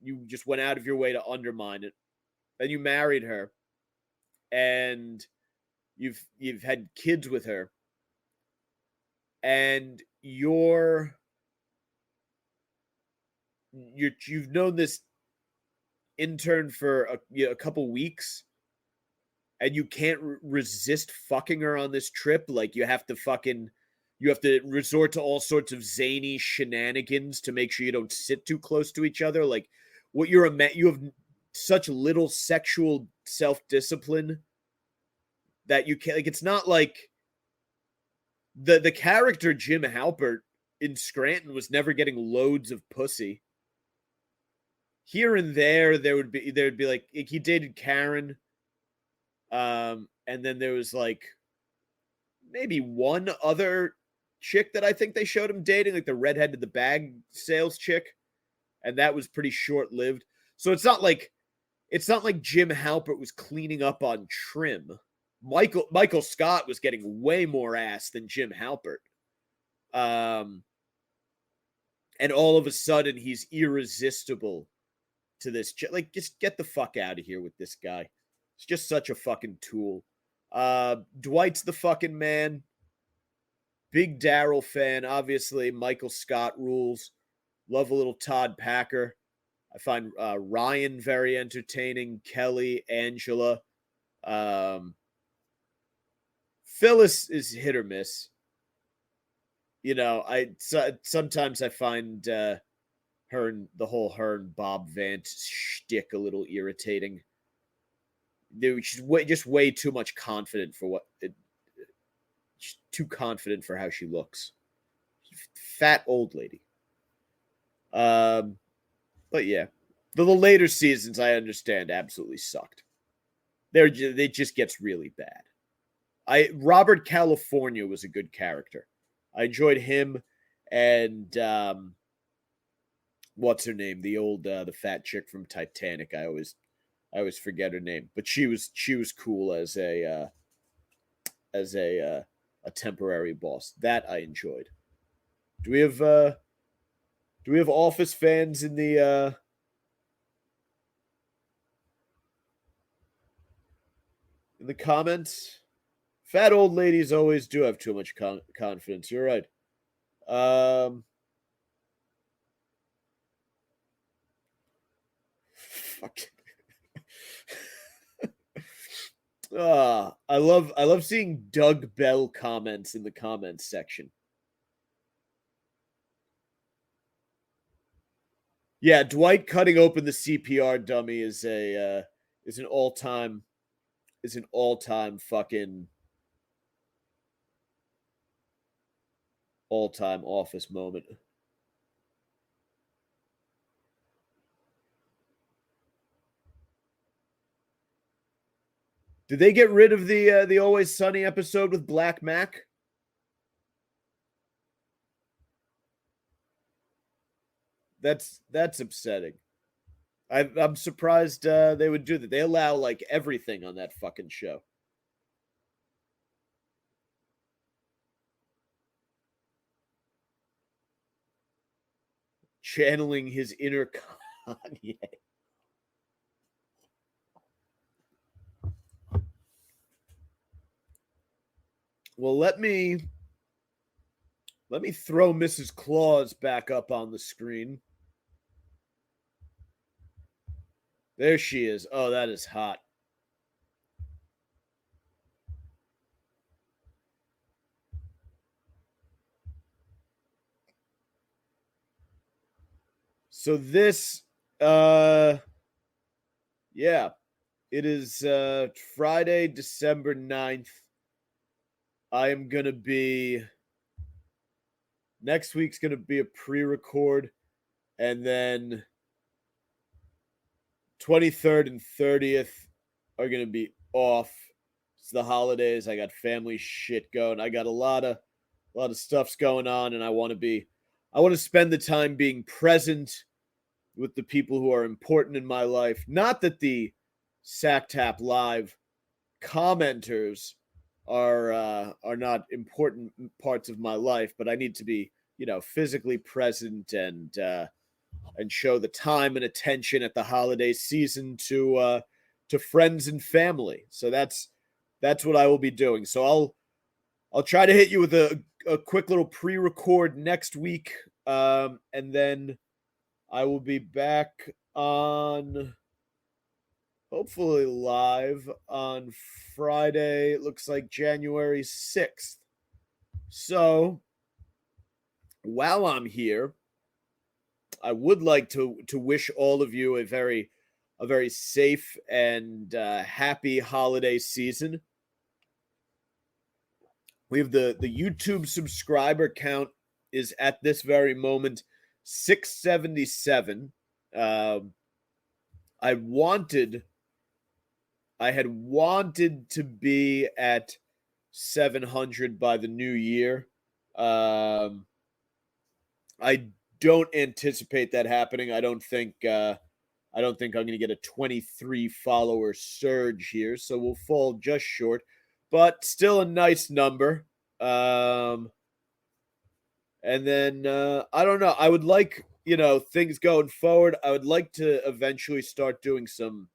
You just went out of your way to undermine it. Then you married her, and you've had kids with her, and you've known this intern for a couple weeks, and you can't resist fucking her on this trip. Like, you have to fucking You have to resort to all sorts of zany shenanigans to make sure you don't sit too close to each other. Like, you have such little sexual self-discipline that you can't, like, it's not like the character Jim Halpert in Scranton was never getting loads of pussy. Here and there would be like he dated Karen, and then there was like maybe one other chick that I think they showed him dating, like the redhead to the bag sales chick, and that was pretty short lived. So it's not like Jim Halpert was cleaning up on trim. Michael Scott was getting way more ass than Jim Halpert. And all of a sudden he's irresistible to this. Like, just get the fuck out of here with this guy. It's just such a fucking tool. Dwight's the fucking man. Big Daryl fan. Obviously, Michael Scott rules. Love a little Todd Packer. I find Ryan very entertaining. Kelly, Angela. Phyllis is hit or miss. You know, sometimes I find her and Bob Vance shtick a little irritating. She's just way too much confident for she's too confident for how she looks. Fat old lady. But yeah, the later seasons I understand absolutely sucked. It just gets really bad. Robert California was a good character. I enjoyed him and what's her name? The old the fat chick from Titanic. I always forget her name, but she was cool as a temporary boss. That I enjoyed. Do we have Office fans in the comments? Fat old ladies always do have too much confidence. You're right. Fuck. I love seeing Doug Bell comments in the comments section. Yeah, Dwight cutting open the CPR dummy is an all-time fucking all-time Office moment. Did they get rid of the Always Sunny episode with Black Mac? That's upsetting. I'm surprised they would do that. They allow like everything on that fucking show. Channeling his inner Kanye. Well, let me throw Mrs. Claus back up on the screen. There she is. Oh, that is hot. So this yeah, it is Friday, December 9th. I am going to be next week's going to be a pre-record, and then 23rd and 30th are going to be off. It's the holidays. I got family shit going. I got a lot of stuff's going on, and I want to spend the time being present with the people who are important in my life. Not that the Sacktap Live commenters are not important parts of my life, but I need to be, physically present and show the time and attention at the holiday season to friends and family. So that's what I will be doing. So I'll try to hit you with a quick little pre-record next week, and then I will be back on, hopefully live on Friday. It looks like January 6th. So while I'm here, I would like to wish all of you a very safe and happy holiday season. We have the YouTube subscriber count is at this very moment 677. I wanted I had wanted to be at 700 by the new year. Um, I don't anticipate that happening. I don't think I'm going to get a 23 follower surge here, so we'll fall just short, but still a nice number. Um, and then I don't know. I would like, things going forward. I would like to eventually start doing some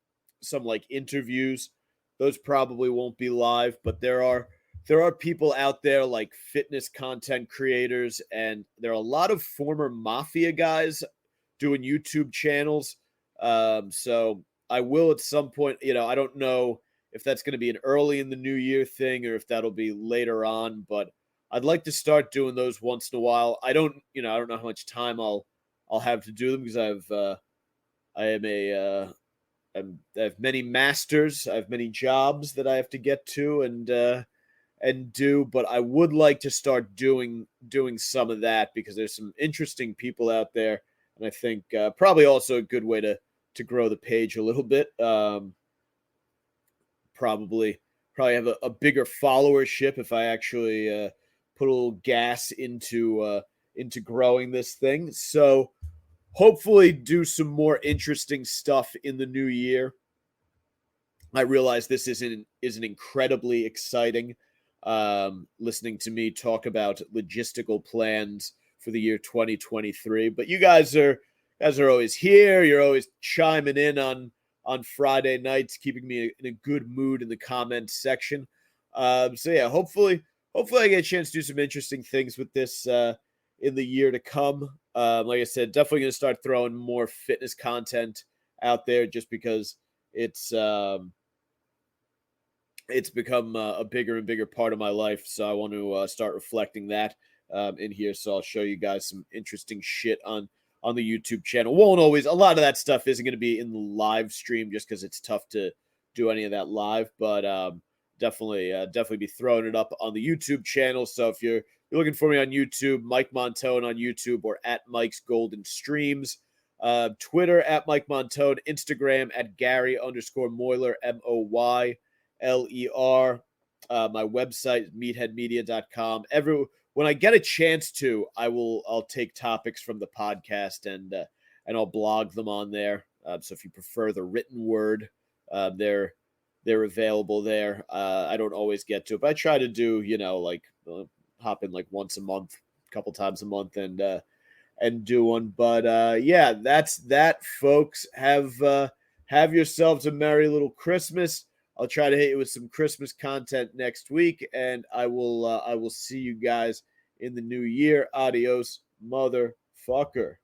like interviews. Those probably won't be live, but there are people out there like fitness content creators, and there are a lot of former mafia guys doing YouTube channels. So I will at some point, I don't know if that's going to be an early in the new year thing or if that'll be later on, but I'd like to start doing those once in a while. I don't know how much time I'll have to do them because I am I have many masters, I have many jobs that I have to get to and do, but I would like to start doing some of that because there's some interesting people out there, and I think probably also a good way to grow the page a little bit. Probably have a bigger followership if I actually put a little gas into growing this thing. So hopefully do some more interesting stuff in the new year. I realize this isn't incredibly exciting. Listening to me talk about logistical plans for the year 2023, but you guys are always here. You're always chiming in on Friday nights, keeping me in a good mood in the comments section. So yeah, hopefully I get a chance to do some interesting things with this in the year to come. Like I said, definitely going to start throwing more fitness content out there just because it's become a bigger and bigger part of my life. So I want to start reflecting that in here. So I'll show you guys some interesting shit on the YouTube channel. Won't always, a lot of that stuff isn't going to be in the live stream just because it's tough to do any of that live, but definitely be throwing it up on the YouTube channel. So if you're looking for me on YouTube, Mike Montone on YouTube or at Mike's Golden Streams. Twitter at Mike Montone, Instagram at Gary_Moiler, MOYLER. My website, meatheadmedia.com. When I get a chance to, I'll take topics from the podcast and I'll blog them on there. So if you prefer the written word, they're available there. I don't always get to it, but I try to do, hop in like once a month, a couple times a month and do one. But yeah, that's that, folks. Have yourselves a merry little Christmas. I'll try to hit you with some Christmas content next week, and I will see you guys in the new year. Adios, motherfucker.